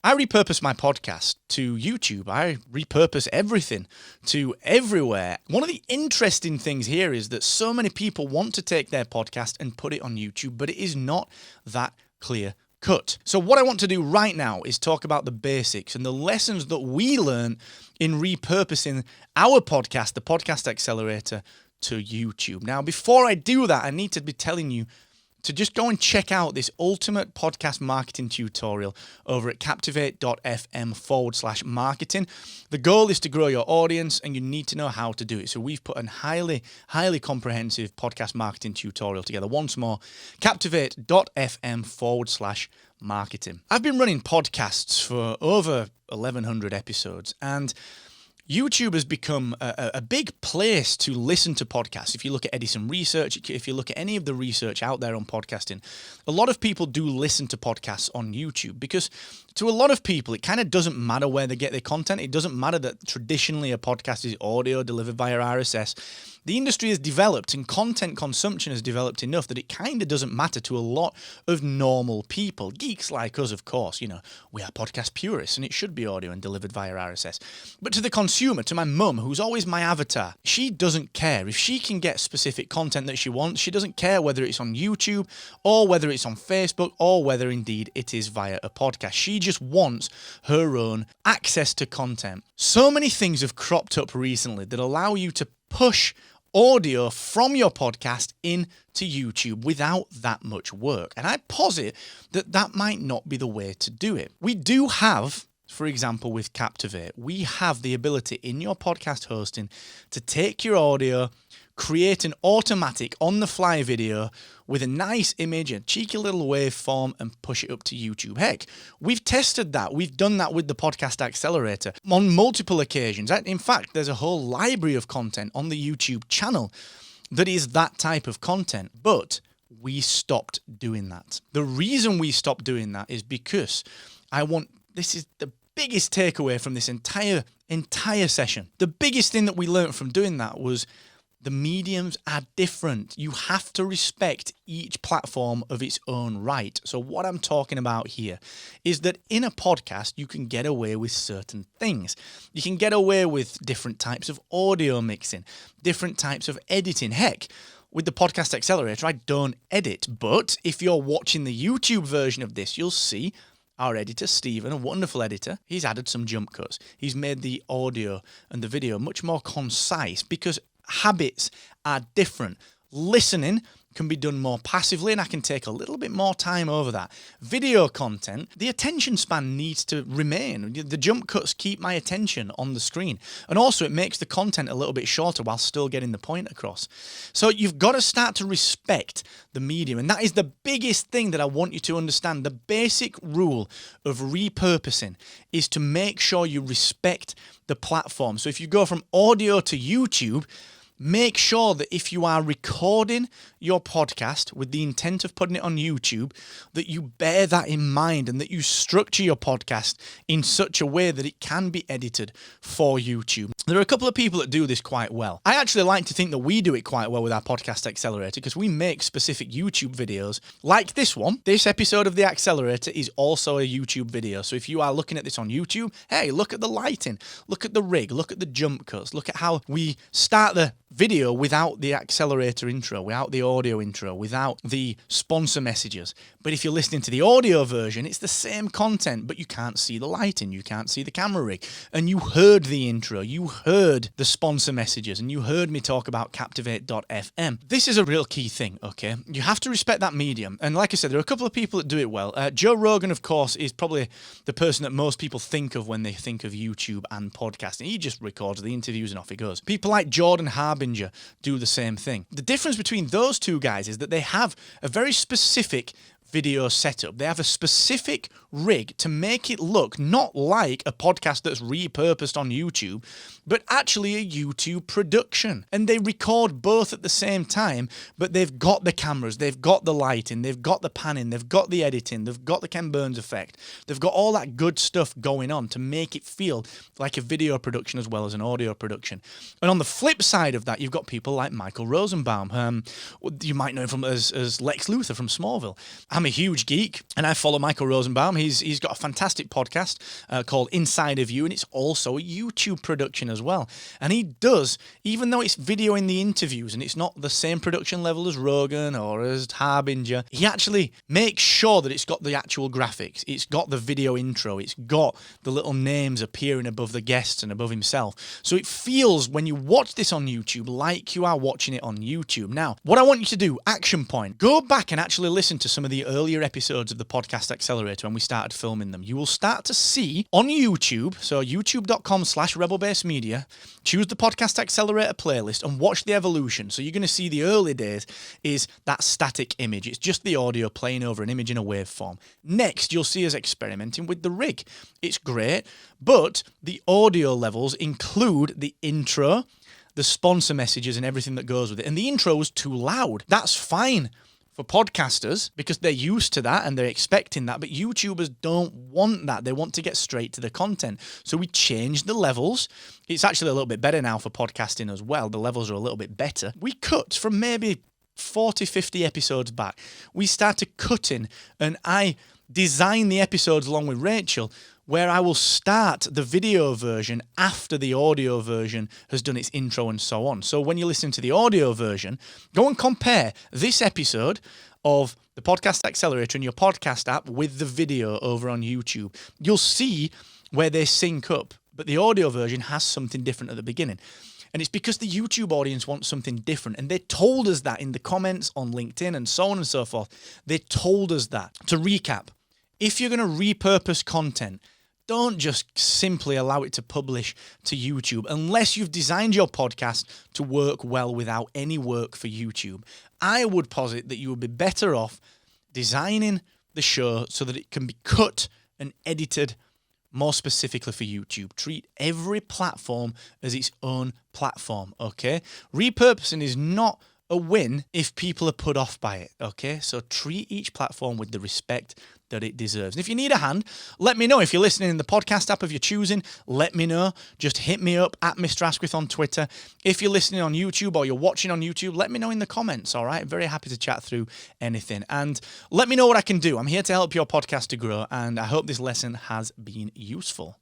I repurpose my podcast to YouTube. I repurpose everything to everywhere. One of the interesting things here is that so many people want to take their podcast and put it on YouTube, but it is not that clear cut. So what I want to do right now is talk about the basics and the lessons that we learn in repurposing our podcast, the Podcast Accelerator, to YouTube. Now, before I do that, I need to be telling you to just go and check out this ultimate podcast marketing tutorial over at captivate.fm/marketing. The goal is to grow your audience, and you need to know how to do it. So we've put a highly comprehensive podcast marketing tutorial together. Once more, captivate.fm/marketing. I've been running podcasts for over 1,100 episodes, and YouTube has become a big place to listen to podcasts. If you look at Edison Research, if you look at any of the research out there on podcasting, a lot of people do listen to podcasts on YouTube because to a lot of people, it kind of doesn't matter where they get their content. It doesn't matter that traditionally a podcast is audio delivered via RSS. The industry has developed and content consumption has developed enough that it kind of doesn't matter to a lot of normal people. Geeks like us, of course, we are podcast purists and it should be audio and delivered via RSS. But to the consumer, to my mum, who's always my avatar, she doesn't care. If she can get specific content that she wants, she doesn't care whether it's on YouTube or whether it's on Facebook or whether indeed it is via a podcast. She just wants her own access to content. So many things have cropped up recently that allow you to push audio from your podcast into YouTube without that much work. And I posit that that might not be the way to do it. We do have, for example, with Captivate, we have the ability in your podcast hosting to take your audio, create an automatic on-the-fly video with a nice image, a cheeky little waveform, and push it up to YouTube. Heck, we've tested that. We've done that with the Podcast Accelerator on multiple occasions. In fact, there's a whole library of content on the YouTube channel that is that type of content, but we stopped doing that. The reason we stopped doing that is because this is the biggest takeaway from this entire session. The biggest thing that we learned from doing that was the mediums are different. You have to respect each platform of its own right. So what I'm talking about here is that in a podcast, you can get away with certain things. You can get away with different types of audio mixing, different types of editing. Heck, with the Podcast Accelerator, I don't edit. But if you're watching the YouTube version of this, you'll see our editor, Stephen, a wonderful editor, he's added some jump cuts. He's made the audio and the video much more concise because habits are different. Listening can be done more passively, and I can take a little bit more time over that. Video content, the attention span needs to remain. The jump cuts keep my attention on the screen. And also it makes the content a little bit shorter while still getting the point across. So you've got to start to respect the medium. And that is the biggest thing that I want you to understand. The basic rule of repurposing is to make sure you respect the platform. So if you go from audio to YouTube, make sure that if you are recording your podcast with the intent of putting it on YouTube, that you bear that in mind and that you structure your podcast in such a way that it can be edited for YouTube. There are a couple of people that do this quite well. I actually like to think that we do it quite well with our Podcast Accelerator because we make specific YouTube videos like this one. This episode of the Accelerator is also a YouTube video. So if you are looking at this on YouTube, hey, look at the lighting, look at the rig, look at the jump cuts, look at how we start the video without the accelerator intro, without the audio intro, without the sponsor messages. But if you're listening to the audio version, it's the same content, but you can't see the lighting, you can't see the camera rig. And you heard the intro, you heard the sponsor messages, and you heard me talk about Captivate.fm. This is a real key thing, okay? You have to respect that medium. And like I said, there are a couple of people that do it well. Joe Rogan, of course, is probably the person that most people think of when they think of YouTube and podcasting. He just records the interviews and off he goes. People like Jordan Harbinger do the same thing. The difference between those two guys is that they have a very specific video setup. They have a specific rig to make it look not like a podcast that's repurposed on YouTube, but actually a YouTube production. And they record both at the same time, but they've got the cameras, they've got the lighting, they've got the panning, they've got the editing, they've got the Ken Burns effect. They've got all that good stuff going on to make it feel like a video production as well as an audio production. And on the flip side of that, you've got people like Michael Rosenbaum. You might know him as Lex Luthor from Smallville. I'm a huge geek, and I follow Michael Rosenbaum. He's got a fantastic podcast called Inside of You, and it's also a YouTube production as well. And he does, even though it's video in the interviews, and it's not the same production level as Rogan or as Harbinger, he actually makes sure that it's got the actual graphics, it's got the video intro, it's got the little names appearing above the guests and above himself. So it feels, when you watch this on YouTube, like you are watching it on YouTube. Now, what I want you to do, action point, go back and actually listen to some of the earlier episodes of the Podcast Accelerator when we started filming them. You will start to see on YouTube, so youtube.com/rebelbasemedia, choose the Podcast Accelerator playlist and watch the evolution. So you're going to see the early days is that static image. It's just the audio playing over an image in a waveform. Next, you'll see us experimenting with the rig. It's great, but the audio levels include the intro, the sponsor messages and everything that goes with it. And the intro was too loud. That's fine for podcasters because they're used to that and they're expecting that, but YouTubers don't want that. They want to get straight to the content. So we changed the levels. It's actually a little bit better now for podcasting as well. The levels are a little bit better. We cut from maybe 40, 50 episodes back. We started cutting, and I designed the episodes along with Rachel, where I will start the video version after the audio version has done its intro and so on. So when you listen to the audio version, go and compare this episode of the Podcast Accelerator in your podcast app with the video over on YouTube. You'll see where they sync up, but the audio version has something different at the beginning. And it's because the YouTube audience wants something different. And they told us that in the comments on LinkedIn and so on and so forth. They told us that. To recap, if you're going to repurpose content, don't just simply allow it to publish to YouTube unless you've designed your podcast to work well without any work for YouTube. I would posit that you would be better off designing the show so that it can be cut and edited more specifically for YouTube. Treat every platform as its own platform, okay? Repurposing is not a win if people are put off by it, okay? So treat each platform with the respect that it deserves. And if you need a hand, let me know. If you're listening in the podcast app of your choosing, let me know. Just hit me up at Mr. Asquith on Twitter. If you're listening on YouTube or you're watching on YouTube, let me know in the comments, all right? Very happy to chat through anything. And let me know what I can do. I'm here to help your podcast to grow, and I hope this lesson has been useful.